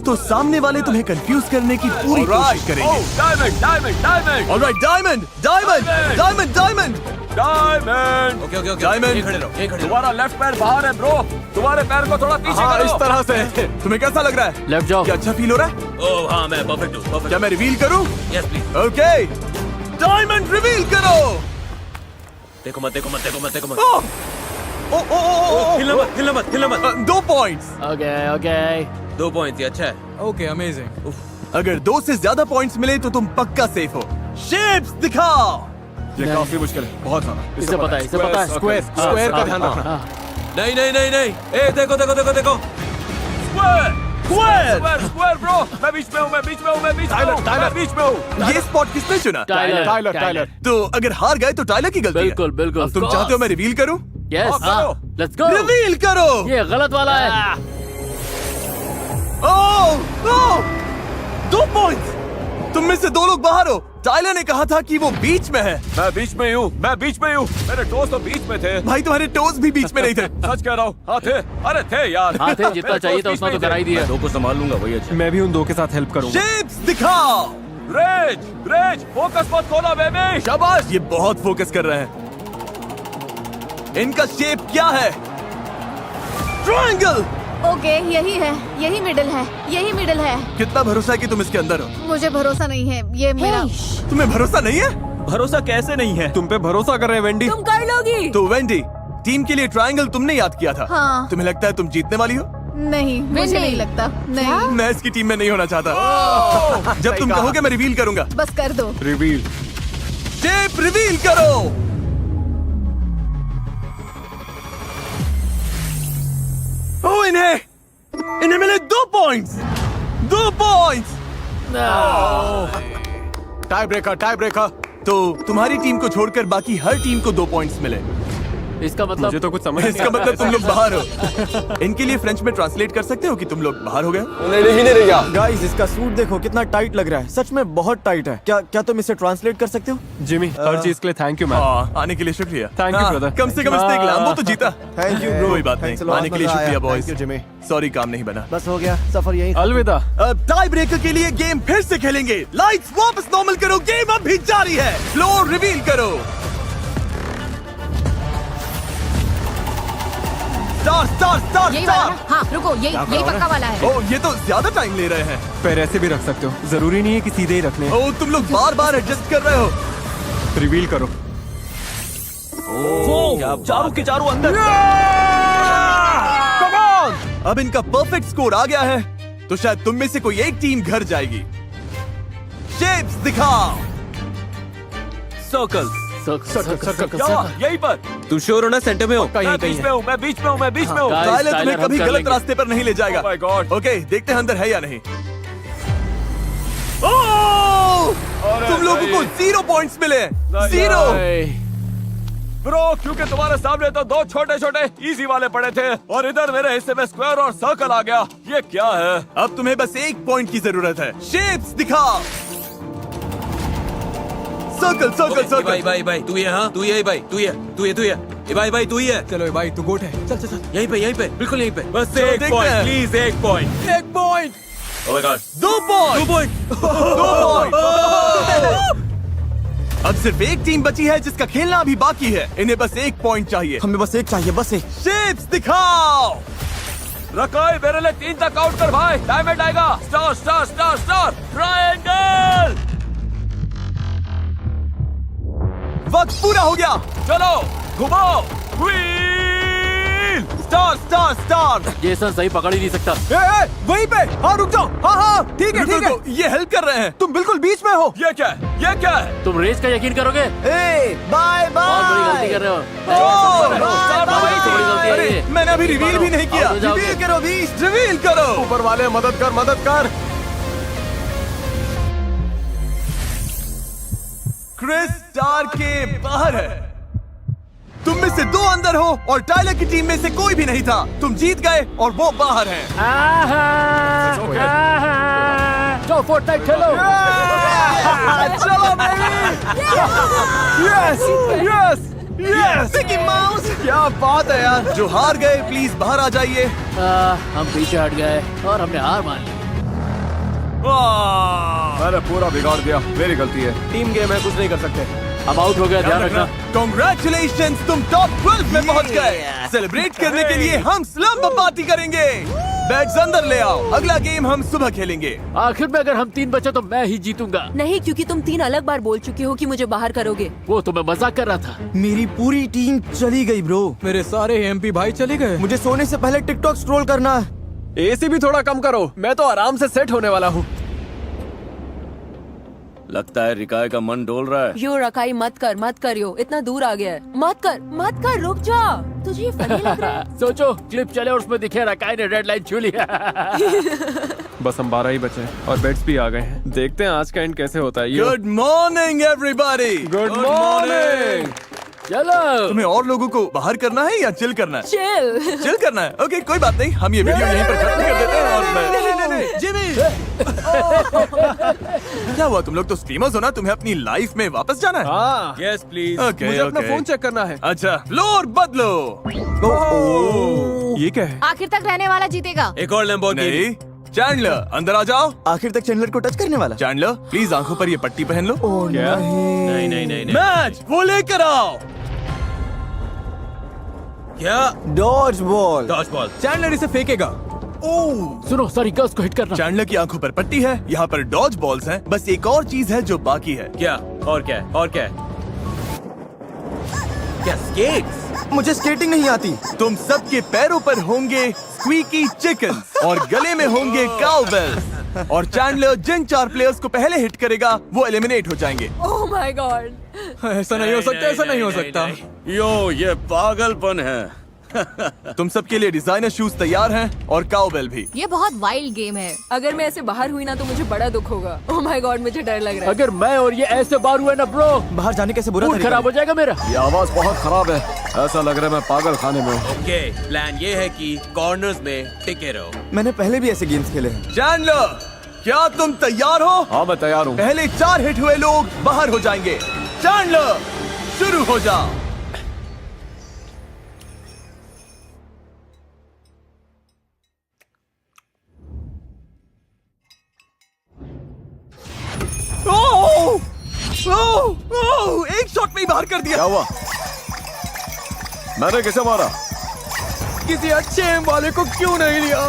तो सामने वाले तुम्हें कंफ्यूज करने की पूरी कोशिश करेंगे। Diamond diamond diamond alright, diamond diamond diamond diamond diamond. Okay okay diamond. तुम्हारा लेफ्ट पैर बाहर है ब्रो। तुम्हारे पैर को थोड़ा पीछे हाँ, करो। इस तरह से। तुम्हें कैसा लग रहा है? लेफ्ट जाओ। क्या अच्छा फील हो रहा है? ओह हाँ, मैं परफेक्ट हूँ। क्या मैं रिवील करूं? Yes please. Okay, diamond reveal करो। देखो मत देखो मत देखो मत देखो मत। ओह, ओ ओ ओ हिलना मत हिलना मत हिलना मत। 2 पॉइंट्स। ओके 2 पॉइंट, ये अच्छा है। Okay amazing. अगर 2 से ज्यादा पॉइंट्स मिले तो तुम पक्का सेफ हो। शेप्स दिखाओ। ये काफी मुश्किल है, बहुत सारा। इसे पता है, इसे पता है। स्क्वायर स्क्वायर का ध्यान रखना। नहीं नहीं नहीं नहीं। ए देखो देखो देखो देखो। Square square. Square square bro. मैं बीच में हूँ, मैं बीच में हूँ, मैं बीच में हूँ, मैं बीच में हूँ। ये स्पॉट किसने चुना? टाइलर। तो अगर हार गए तो टाइलर की गलती है। बिल्कुल बिल्कुल। अब तुम चाहते हो मैं रिवील करूं? यस करो। Let's go. रिवील करो। ये गलत वाला है। ओह ओह, 2 पॉइंट्स। तुम में से 2 लोग बाहर हो। टाइलर ने कहा था कि वो बीच में है। मैं बीच में हूँ, मैं बीच में हूँ। मेरे टोस तो बीच में थे। भाई तुम्हारे टोज भी बीच में नहीं थे। सच कह रहा हूँ। हाँ थे। अरे थे यार। हाँ थे, जितना चाहिए था उतना तो करा ही दिया। दो को संभाल लूंगा, वही अच्छा। मैं भी उन 2 के साथ हेल्प करूंगा। शेप्स दिखाओ। रेज रेज फोकस मत खोना बेबी। शाबाश, ये बहुत फोकस कर रहे हैं। इनका शेप क्या है? ट्रायंगल। ओके, यही है, यही मिडिल है, यही मिडिल है। कितना भरोसा है कि तुम इसके अंदर हो? मुझे भरोसा नहीं है, ये मेरा। तुम्हें भरोसा नहीं है? भरोसा कैसे नहीं है? तुम पे भरोसा कर रहे हैं वेंडी। तुम कर लोगी। तो वेंडी, टीम के लिए ट्रायंगल तुमने याद किया था। हाँ। तुम्हें लगता है तुम जीतने वाली हो? नहीं, मुझे नहीं लगता। नहीं, मैं इसकी टीम में नहीं होना चाहता। जब तुम कहोगे मैं रिवील करूंगा। बस कर दो। रिवील। शेप रिवील करो। ओ, इन्हें मिले 2 पॉइंट्स। 2 पॉइंट्स। Tie breaker. तो तुम्हारी टीम को छोड़कर बाकी हर टीम को 2 पॉइंट्स मिले। इसका मतलब मुझे तो कुछ समझ इसका मतलब तुम लोग बाहर हो। इनके लिए फ्रेंच में ट्रांसलेट कर सकते हो कि तुम लोग बाहर हो गए। गाइस इसका सूट देखो कितना टाइट लग रहा है। सच में बहुत टाइट है। क्या तुम इसे ट्रांसलेट कर सकते हो? जिमी, हर चीज के लिए थैंक यू मैन। आने के लिए शुक्रिया। Thank you, हाँ, brother. कम से कम इसने एक लैम्बो तो जीता। Thank you bro. कोई बात नहीं, आने के लिए शुक्रिया बॉयज। जिमी। सॉरी, काम नहीं बना। बस हो गया, सफर यही। अलविदा। अब टाई ब्रेकर के लिए गेम फिर से खेलेंगे। लाइट्स वापस नॉर्मल करो, गेम अब भी जारी है। फ्लोर रिवील करो। स्टार। यही वाला ना? हाँ रुको, यही पक्का वाला है। ओ, ये तो ज्यादा टाइम ले रहे हैं। पैर ऐसे भी रख सकते हो, जरूरी नहीं है कि सीधे ही रखने। ओ, तुम लोग बार एडजस्ट कर रहे हो। रिवील करो। चारों के चारों अंदर। Come on! अब इनका परफेक्ट स्कोर आ गया है, तो शायद तुम में से कोई एक टीम घर जाएगी। शेप्स दिखाओ। Circle circle. यहीं पर। तू श्योर हो ना सेंटर में हो? कहीं मैं कहीं बीच में हूँ, मैं बीच में हूँ, मैं बीच में हूँ। Guys, टाइलर तुम्हें टाइलर, हम कभी कर गलत लेंगे। रास्ते पर नहीं ले जाएगा। Oh my God. ओके, देखते हैं अंदर है या नहीं। ओह! तुम लोगों को 0 पॉइंट्स मिले। 0। ब्रो, क्योंकि तुम्हारे सामने तो दो छोटे छोटे इजी वाले पड़े थे और इधर मेरे हिस्से में स्क्वायर और सर्कल आ गया। ये क्या है? अब तुम्हें बस एक पॉइंट की जरूरत है। शेप्स दिखाओ। सर्कल सर्कल भाई सर्कल। भाई भाई तू ये, हाँ तू ये भाई, तू ये ए भाई भाई तू ये। चलो भाई तू गोट है, चल चल चल। यहीं पे बिल्कुल यहीं पे। बस चलो एक देखते पॉइंट हैं। प्लीज, एक पॉइंट। एक point. Oh my God, 2 point. 2 point. 2 point. अब सिर्फ एक टीम बची है जिसका खेलना अभी बाकी है। इन्हें बस एक पॉइंट चाहिए। हमें बस एक चाहिए, बस एक। शेप्स दिखाओ। रकाई मेरे लिए 3 तक काउंट कर भाई। डायमंड आएगा। Star star star star triangle. वक्त पूरा हो गया। चलो घुमाओ। Wheel. Star star star. Jason सही पकड़ ही नहीं सकता। वहीं पे। हाँ रुक जाओ। हाँ हाँ ठीक है ठीक है। ये हेल्प कर रहे हैं। तुम बिल्कुल बीच में हो। ये क्या है? ये क्या है? तुम रेस का यकीन करोगे? बाय बहुत बड़ी गलती बाय। कर रहे हो। बाय बड़ी गलती है अरे ये। मैंने अभी रिवील भी नहीं किया। आओ तो जाओगे। रिवील करो बीच। रिवील करो। ऊपर वाले मदद कर, मदद कर। क्रिस स्टार के बाहर है। तुम में से 2 अंदर हो और टाइलर की टीम में से कोई भी नहीं था। तुम जीत गए और वो बाहर हैं। जाओ फोर्टनाइट खेलो। चलो yes yes yes. Mickey mouse, क्या बात है यार। जो हार गए प्लीज बाहर आ जाइए। हम पीछे हट गए और हमने हार मान ली। मैंने पूरा बिगाड़ दिया, मेरी गलती है। टीम गेम है, कुछ नहीं कर सकते। अब आउट हो गया, ध्यान रखना। Congratulations, तुम टॉप 12 में पहुंच गए। सेलिब्रेट करने के लिए हम स्लम्प पार्टी करेंगे। बैग्स अंदर ले आओ। अगला गेम हम सुबह खेलेंगे। आखिर में अगर हम 3 बचे तो मैं ही जीतूंगा। नहीं, क्योंकि तुम 3 अलग बार बोल चुके हो कि मुझे बाहर करोगे। वो तो मैं मजाक कर रहा था। मेरी पूरी टीम चली गई ब्रो। मेरे सारे एमपी भाई चले गए। मुझे सोने से पहले टिकटॉक स्क्रॉल करना है। एसी भी थोड़ा कम करो, मैं तो आराम से सेट होने वाला हूँ। लगता है रिकाय का मन डोल रहा है। यो रकाई मत कर यो, इतना दूर आ गया है। मत कर, रुक जा। तुझे ये फनी लग रहा है? सोचो क्लिप चले और उसमें दिखे रकाई ने रेड लाइन छू लिया। बस हम 12 ही बचे हैं और बेड्स भी आ गए हैं। देखते हैं आज का एंड कैसे होता है। Good morning everybody. Good morning. चलो तुम्हें और लोगों को बाहर करना है या चिल करना है? चिल। चिल करना है। ओके कोई बात नहीं, हम ये वीडियो यहीं पर खत्म कर देते हैं। और मैं जिमी। क्या हुआ, तुम लोग तो स्ट्रीमर्स हो ना, तुम्हें अपनी लाइफ में वापस जाना है? हाँ, यस प्लीज। ओके मुझे अपना ओके। फोन चेक करना है। अच्छा फ्लोर बदलो। ये क्या है? आखिर तक रहने वाला जीतेगा। एक और लैम्बोर्गिनी। नहीं चैंडलर अंदर आ जाओ। आखिर तक चैंडलर को टच करने वाला। चैंडलर प्लीज आंखों पर ये पट्टी पहन लो। क्या? नहीं नहीं नहीं नहीं। मैच वो लेकर आओ। क्या? Dodge ball. Dodge ball. Chandler इसे फेंकेगा। सुनो, सारी गर्ल्स को हिट करना। चैंडलर की आंखों पर पट्टी है, यहाँ पर डॉज बॉल्स हैं। बस एक और चीज है जो बाकी है। क्या? और क्या है? और क्या है? क्या स्केट्स? मुझे स्केटिंग नहीं आती। तुम सबके पैरों पर होंगे स्क्वीकी चिकन्स और गले में होंगे काउबेल्स। और चैंडलर जिन 4 प्लेयर्स को पहले हिट करेगा वो एलिमिनेट हो जाएंगे। Oh my God. ऐसा नहीं हो सकता, ऐसा नहीं हो सकता। यो, ये पागलपन है। तुम सबके लिए डिजाइनर शूज तैयार हैं और काउबेल भी। ये बहुत वाइल्ड गेम है। अगर मैं ऐसे बाहर हुई ना तो मुझे बड़ा दुख होगा। ओह माय गॉड, मुझे डर लग रहा है। अगर मैं और ये ऐसे बार हुए ना ब्रो, बाहर जाने कैसे बुरा मूड तरीका खराब हो जाएगा मेरा। ये आवाज बहुत खराब है, ऐसा लग रहा है मैं पागल खाने में हूँ। ओके, प्लान ये है कि कॉर्नर्स में टिके रहो। है। मैंने पहले भी ऐसे गेम्स खेले हैं। चैंडलर क्या तुम तैयार हो? हाँ मैं तैयार हूँ। पहले 4 हिट हुए लोग बाहर हो जाएंगे। चैंडलर शुरू हो जाओ। एक शॉट में ही बाहर कर दिया। क्या हुआ? मैंने कैसे मारा? किसी अच्छे एम वाले को क्यों नहीं लिया?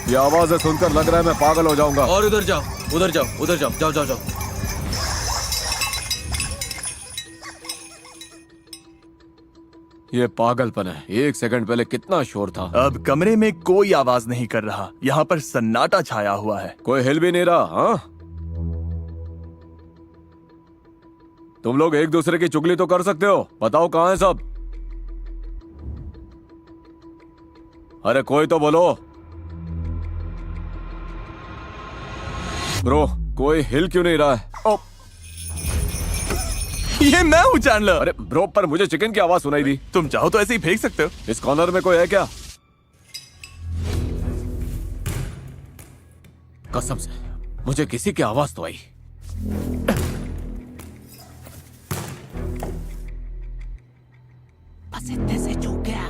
ये आवाजें सुनकर लग रहा है मैं पागल हो जाऊंगा। और उधर जाओ, उधर जाओ, उधर जाओ, जाओ जाओ जाओ। ये पागलपन है। 1 सेकंड पहले कितना शोर था। अब कमरे में कोई आवाज नहीं कर रहा। यहाँ पर सन्नाटा छाया हुआ है। कोई हिल भी नहीं रहा। हाँ, तुम लोग एक दूसरे की चुगली तो कर सकते हो। बताओ कहाँ है सब? अरे कोई तो बोलो। ब्रो, कोई हिल क्यों नहीं रहा है? ये मैं हूँ चैंडलर। अरे ब्रो, पर मुझे चिकन की आवाज सुनाई दी। तुम चाहो तो ऐसे ही फेंक सकते हो। इस कॉर्नर में कोई है क्या? कसम से मुझे किसी की आवाज तो आई। बस इतने से चूक गया।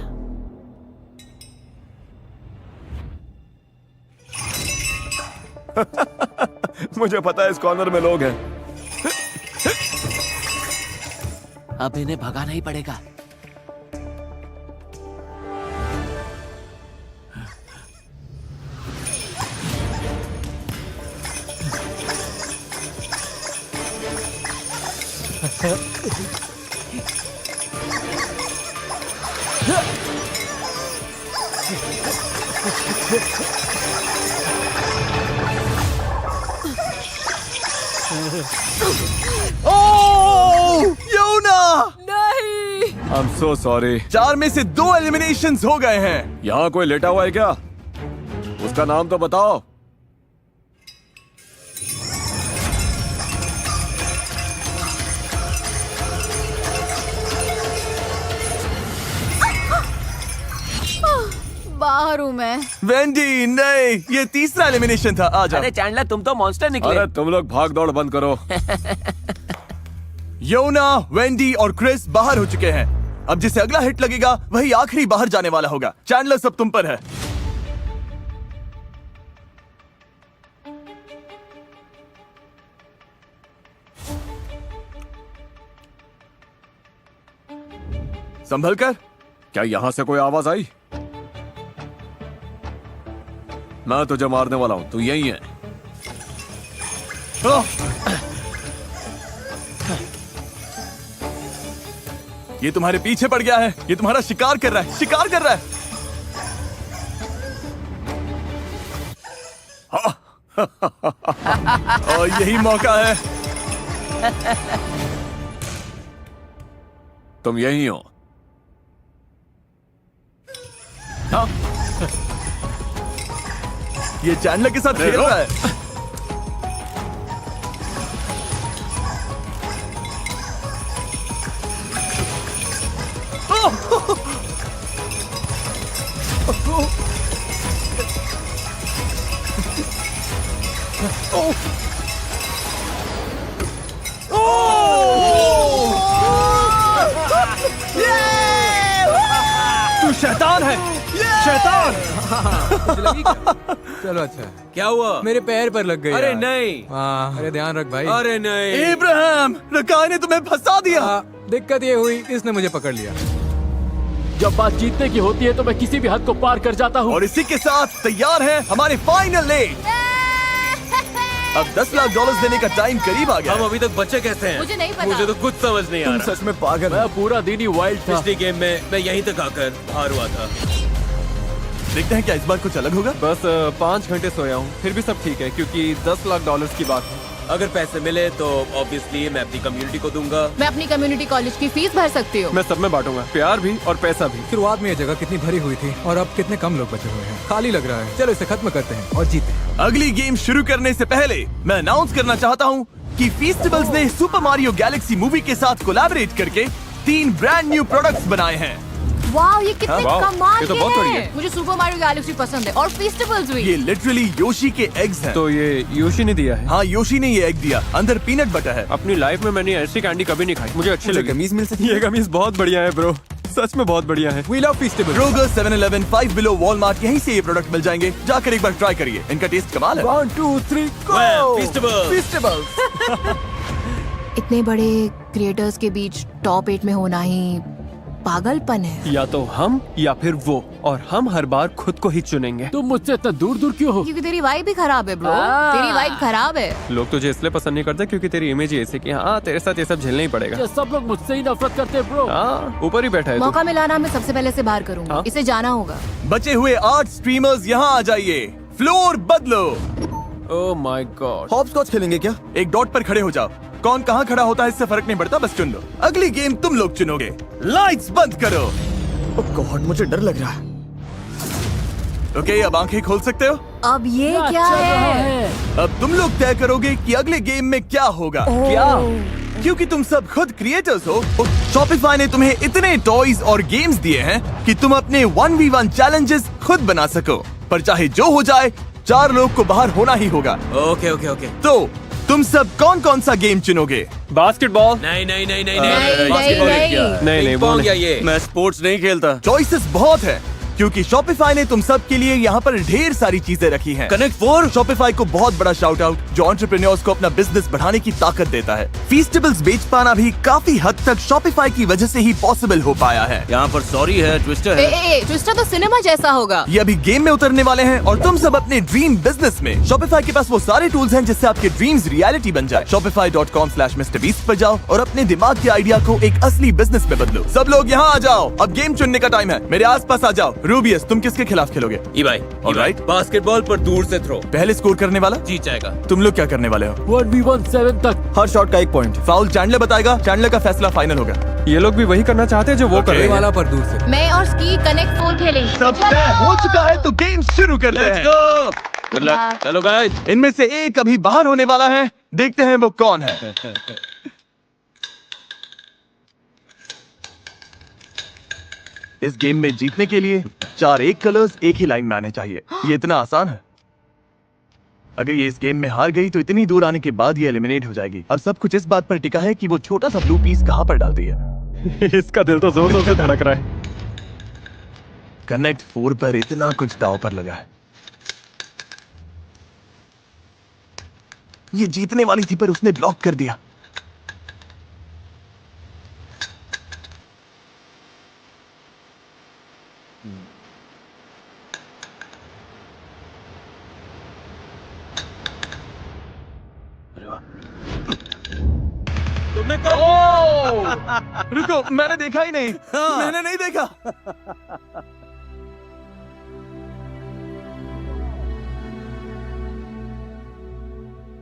मुझे पता है इस कॉर्नर में लोग हैं। अब इन्हें भगाना ही पड़ेगा। योना! नहीं। I am so sorry. 4 में से 2 एलिमिनेशंस हो गए हैं। यहाँ कोई लेटा हुआ है क्या? उसका नाम तो बताओ। बाहर हूँ मैं। वेंडी, नहीं, ये तीसरा एलिमिनेशन था। आ जाओ। अरे चैंडलर, तुम तो मॉन्स्टर निकले। अरे तुम लोग भाग दौड़ बंद करो। योना, वेंडी और क्रिस बाहर हो चुके हैं। अब जिसे अगला हिट लगेगा वही आखिरी बाहर जाने वाला होगा। चैंडलर, सब तुम पर है। संभल कर। क्या यहाँ से कोई आवाज आई? मैं तुझे मारने वाला हूँ, तू यही है। ओह! ये तुम्हारे पीछे पड़ गया है। ये तुम्हारा शिकार कर रहा है, शिकार कर रहा है। और यही मौका है। तुम यही हो। ये चैंडलर के साथ खेल रहा है। तू शैतान है, शैतान। चलो अच्छा है। क्या हुआ? मेरे पैर पर लग गई अरे यार। नहीं। हाँ, अरे ध्यान रख भाई। अरे नहीं। इब्राहिम, रकाय ने तुम्हें फंसा दिया। दिक्कत ये हुई, इसने मुझे पकड़ लिया। जब बात जीतने की होती है तो मैं किसी भी हद को पार कर जाता हूँ। और इसी के साथ तैयार है हमारे फाइनल लेग। अब $10 लाख देने का टाइम करीब आ गया। हम अभी तक बचे कैसे हैं? मुझे नहीं पता। मुझे तो कुछ समझ नहीं आ रहा। सच में पागल मैं पूरा दिन ही वाइल्ड था। पिछली गेम में मैं यहीं तक आकर हार हुआ था। देखते हैं क्या इस बार कुछ अलग होगा। बस 5 घंटे सोया हूँ, फिर भी सब ठीक है क्योंकि $10 लाख की बात है। अगर पैसे मिले तो ऑब्वियसली मैं अपनी कम्युनिटी को दूंगा। मैं अपनी कम्युनिटी कॉलेज की फीस भर सकती हूँ। मैं सब में बांटूंगा, प्यार भी और पैसा भी। शुरुआत में ये जगह कितनी भरी हुई थी और अब कितने कम लोग बचे हुए हैं। खाली लग रहा है। चलो इसे खत्म करते हैं और जीते हैं। अगली गेम शुरू करने से पहले मैं अनाउंस करना चाहता हूँ कि फेस्टिवल्स ने सुपर मारियो गैलेक्सी मूवी के साथ कोलैबोरेट करके 3 ब्रांड न्यू प्रोडक्ट्स बनाए हैं। वाह, ये कितने वाह, कमाल ये तो के बहुत बढ़िया हैं। है। मुझे सुपर मारियो गैलेक्सी पसंद है और फेस्टिवल्स भी। ये लिटरली योशी के एग्स हैं। तो ये योशी ने दिया है। हाँ, योशी ने ये एग दिया। अंदर पीनट बटर है। अपनी लाइफ में मैंने ऐसी कैंडी कभी नहीं खाई, मुझे अच्छी मुझे लगी। कमीज मिल सकती है? ये कमीज बहुत बढ़िया है ब्रो, सच में बहुत बढ़िया है। We love festivals। Kroger, 7-Eleven, 5 Below, Walmart, यहीं से ये प्रोडक्ट मिल जाएंगे। जाकर एक बार ट्राई करिए, इनका टेस्ट कमाल है। 1 2 3 फेस्टिवल। इतने बड़े क्रिएटर्स के बीच टॉप 8 में होना ही पागलपन है। या तो हम या फिर वो, और हम हर बार खुद को ही चुनेंगे। तुम मुझसे इतना दूर दूर क्यों हो? क्योंकि तेरी वाइब भी खराब है ब्रो। तेरी वाइब खराब है। लोग तुझे इसलिए पसंद नहीं करते क्योंकि तेरी इमेज ही ऐसी कि हाँ तेरे साथ ये सब झेलना ही पड़ेगा। ये सब लोग मुझसे ही नफरत करते हैं ब्रो। हाँ, ऊपर ही बैठा है तू। मौका मिला ना, मैं सबसे पहले से बाहर करूंगा। हाँ? इसे जाना होगा। बचे हुए 8 स्ट्रीमर्स यहाँ आ जाइए। फ्लोर बदलो। Oh my God. हॉपस्कॉच खेलेंगे क्या? एक डॉट पर खड़े हो जाओ। कौन कहाँ खड़ा होता है इससे फर्क नहीं पड़ता, बस चुन लो। अगली गेम तुम लोग चुनोगे। लाइट्स बंद करो। ओह गॉड, मुझे डर लग रहा है। ओके, अब आंखें खोल सकते हो। अब ये क्या चल रहा है? अब तुम लोग तय करोगे कि अगले गेम में क्या होगा। क्या? क्योंकि तुम सब खुद क्रिएटर्स हो, शॉपिफाई ने तुम्हें इतने टॉयज और गेम्स दिए हैं कि तुम अपने 1v1 चैलेंजेस खुद बना सको। पर चाहे जो हो जाए, 4 लोग को बाहर होना ही होगा। Okay okay okay. तो तुम सब कौन कौन सा गेम चुनोगे? बास्केटबॉल? नहीं नहीं नहीं नहीं नहीं, बास्केटबॉल नहीं, क्या? नहीं, पिंग वो पोंग नहीं। या ये? मैं स्पोर्ट्स नहीं खेलता। चॉइसेस बहुत है क्योंकि शॉपिफाई ने तुम सब के लिए यहाँ पर ढेर सारी चीजें रखी हैं। कनेक्ट 4? शॉपिफाई को बहुत बड़ा शाउट आउट जो एंटरप्रेन्योर्स को अपना बिजनेस बढ़ाने की ताकत देता है। फीस्टेबल्स बेच पाना भी काफी हद तक शॉपिफाई की वजह से ही पॉसिबल हो पाया है। यहाँ पर सॉरी है, ट्विस्टर है। ट्विस्टर तो सिनेमा जैसा होगा। ये अभी गेम में उतरने वाले हैं और तुम सब अपने ड्रीम बिजनेस में शॉपिफाई के पास वो सारे टूल्स हैं जिससे आपके ड्रीम्स रियलिटी बन जाए। shopify.com/MrBeast पर जाओ और अपने दिमाग के आइडिया को एक असली बिजनेस में बदलो। सब लोग यहाँ आ जाओ, अब गेम चुनने का टाइम है। मेरे आसपास आ जाओ। रूबियस, तुम किसके खिलाफ खेलोगे? ई भाई Alright. बास्केटबॉल पर दूर से थ्रो पहले स्कोर करने वाला जीत जाएगा। तुम लोग क्या करने वाले हो? 1v1 7 तक। हर शॉट का 1 पॉइंट। फाउल चैंडलर बताएगा, चैंडलर का फैसला फाइनल होगा। ये लोग भी वही करना चाहते हैं जो वो कर रहे हैं। वाला पर दूर से। मैं और स्की कनेक्ट 4 खेलेंगे। सब तय हो चुका है तो गेम शुरू करते हैं। Good luck. चलो गाइस। इनमें से एक अभी बाहर होने वाला है, देखते हैं वो कौन है। इस गेम में जीतने के लिए 4 एक कलर्स एक ही लाइन में आने चाहिए। ये इतना आसान है। अगर ये इस गेम में हार गई तो इतनी दूर आने के बाद ये एलिमिनेट हो जाएगी। अब सब कुछ इस बात पर टिका है कि वो छोटा सा ब्लू पीस कहां पर डालती है। इसका दिल तो जोर जोर से धड़क रहा है। कनेक्ट 4 पर इतना कुछ दांव पर लगा है। ये जीतने वाली थी पर उसने ब्लॉक कर दिया। तुमने रुको, मैंने देखा ही नहीं। मैंने नहीं देखा।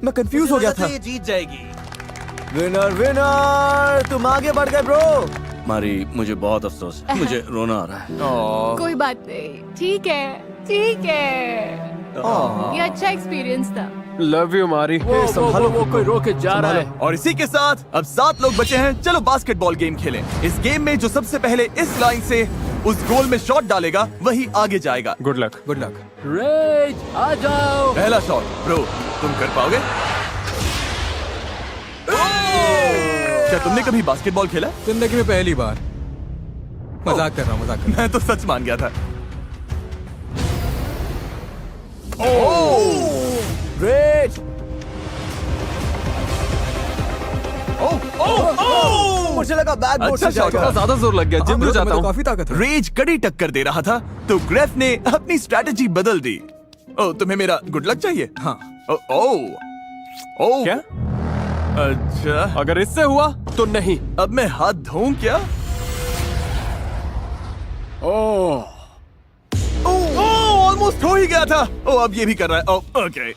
मैं कंफ्यूज हो गया था। ये जीत जाएगी। विनर विनर, तुम आगे बढ़ गए ब्रो। मारी, मुझे बहुत अफसोस है। मुझे रोना आ रहा है। कोई बात नहीं, ठीक है ठीक है। ये अच्छा एक्सपीरियंस था। लव यू मारी। वो कोई रोके जा रहा है। और इसी के साथ अब 7 लोग बचे हैं। चलो बास्केटबॉल गेम खेलें। इस गेम में जो सबसे पहले इस लाइन से उस गोल में शॉट डालेगा वही आगे जाएगा। Good luck. Good luck. रेज आ जाओ। पहला शॉट ब्रो, तुम कर पाओगे? क्या तुमने कभी बास्केटबॉल खेला? जिंदगी में पहली बार। मजाक कर रहा हूँ, मजाक कर रहा मैं तो सच मान गया था। ग्रेट। मुझे लगा बैक बोर्ड अच्छा से जाएगा। शॉट। ज्यादा जोर लग गया। जिम में जाता हूँ। काफी ताकत है। रेज कड़ी टक्कर दे रहा था तो ग्रेफ ने अपनी स्ट्रैटेजी बदल दी। ओ, तुम्हें मेरा गुड लक चाहिए? हाँ। ओ क्या? अच्छा, अगर इससे हुआ तो नहीं। अब मैं हाथ धोऊं क्या? ऑलमोस्ट हो ही गया था। ओ, अब ये भी कर रहा है। ओ, ओके।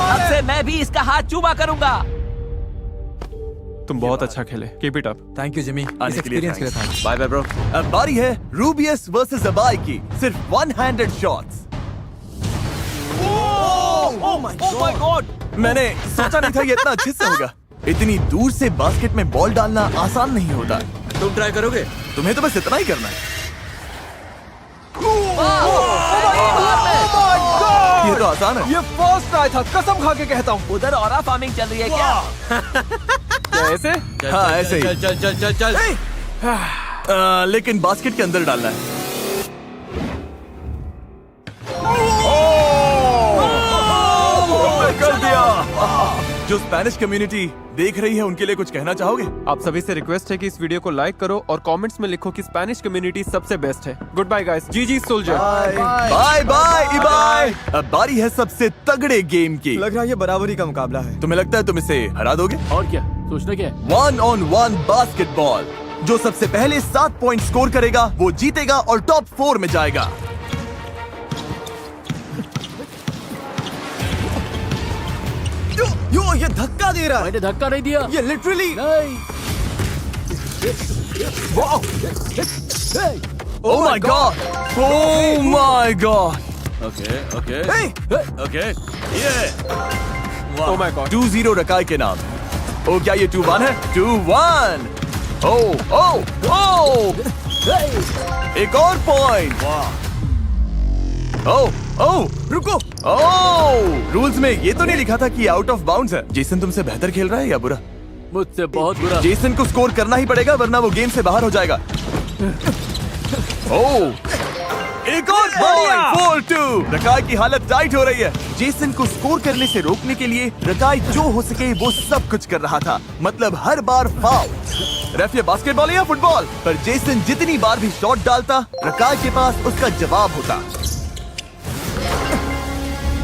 अब से मैं भी इसका हाथ चूमा करूंगा। तुम बहुत अच्छा खेले। Keep it up. Thank you Jimmy, आने इस के लिए एक्सपीरियंस के लिए थैंक्स। Bye bye bro. अब बारी है रूबियस वर्सेस अबाई की। सिर्फ 1 handed shots. Oh my God. मैंने सोचा नहीं था ये इतना अच्छे से होगा। इतनी दूर से बास्केट में बॉल डालना आसान नहीं होता। तुम ट्राई करोगे? तुम्हें तो बस इतना ही करना है। ये तो आसान है। ये फर्स्ट ट्राई था, कसम खा के कहता हूँ। उधर ऑरा फार्मिंग चल रही है क्या? क्या ऐसे? हाँ, ऐसे ही। चल चल चल चल चल। लेकिन बास्केट के अंदर डालना है। कर दिया। जो स्पेनिश कम्युनिटी देख रही है उनके लिए कुछ कहना चाहोगे? आप सभी से रिक्वेस्ट है कि इस वीडियो को लाइक करो और कमेंट्स में लिखो कि स्पेनिश कम्युनिटी सबसे बेस्ट है। Good bye guys. जी सोल्जर। Bye bye bye. अब बारी है सबसे तगड़े गेम की। लग रहा है ये बराबरी का मुकाबला है। तुम्हें लगता है तुम इसे हरा दोगे? और क्या सोचना क्या है? 1-on-1 basketball. जो सबसे पहले 7 पॉइंट स्कोर करेगा वो जीतेगा और टॉप 4 में जाएगा। यो ये धक्का दे रहा है। मैंने धक्का नहीं दिया। ये लिटरली नहीं। Oh my god! Oh my god! Okay okay Hey! Okay ये Oh my god. 2-0 रकाई के नाम। ओ क्या ये 2-1 है? 2-1! Oh, oh, oh! एक और पॉइंट। ओह ओह रुको। ओह रूल्स में ये तो नहीं लिखा था कि आउट ऑफ बाउंड्स है। जेसन तुमसे बेहतर खेल रहा है या बुरा? मुझसे बहुत बुरा। जेसन को स्कोर करना ही पड़ेगा वरना वो गेम से बाहर हो जाएगा। ओह एक और पॉइंट 4-2। रकाई की हालत टाइट हो रही है। जेसन को स्कोर करने से रोकने के लिए रकाई जो हो सके वो सब कुछ कर रहा था, मतलब हर बार फाउल। रेफ ये बास्केटबॉल या फुटबॉल, पर जेसन जितनी बार भी शॉट डालता रकाई के पास उसका जवाब होता।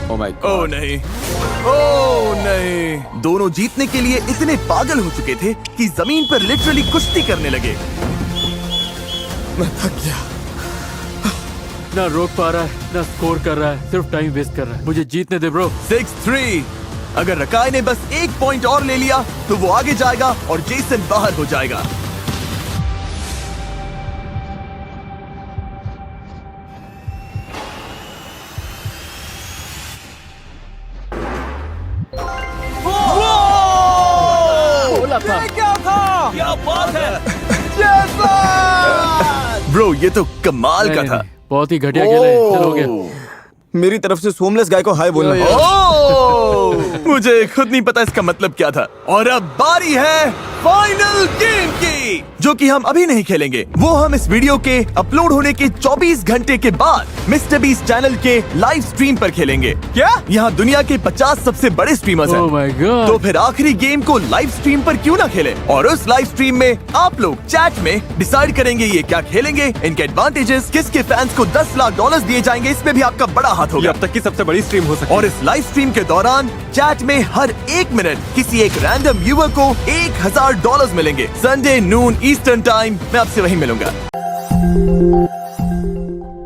Oh my oh god. नहीं, ओह नहीं। दोनों जीतने के लिए इतने पागल हो चुके थे कि जमीन पर लिटरली कुश्ती करने लगे। मैं थक गया। ना रोक पा रहा है, ना स्कोर कर रहा है, सिर्फ टाइम वेस्ट कर रहा है। मुझे जीतने दे ब्रो। 6-3। अगर रकाई ने बस एक पॉइंट और ले लिया तो वो आगे जाएगा और जेसन बाहर हो जाएगा। बोला था। क्या था? क्या बात है। ब्रो ये तो कमाल का नहीं, था। नहीं, बहुत ही घटिया खेला है। चलो हो गया। मेरी तरफ से सोमलेस गाय को हाय बोलना। ओह मुझे खुद नहीं पता इसका मतलब क्या था। और अब बारी है फाइनल गेम की, जो कि हम अभी नहीं खेलेंगे। वो हम इस वीडियो के अपलोड होने के 24 घंटे के बाद मिस्टर बीस्ट चैनल के लाइव स्ट्रीम पर खेलेंगे। क्या यहाँ दुनिया के 50 सबसे बड़े स्ट्रीमर्स हैं। Oh my God. तो फिर आखिरी गेम को लाइव स्ट्रीम पर क्यों ना खेलें? और उस लाइव स्ट्रीम में आप लोग चैट में डिसाइड करेंगे ये क्या खेलेंगे, इनके एडवांटेजेस, किसके फैंस को $10 लाख दिए जाएंगे, इसमें भी आपका बड़ा हाथ ये होगा। अब तक की सबसे बड़ी स्ट्रीम हो सकती है। और इस लाइव स्ट्रीम के दौरान चैट में हर 1 मिनट किसी एक रैंडम व्यूअर को $1000 मिलेंगे। संडे नून ईस्टर्न टाइम मैं आपसे वहीं मिलूंगा।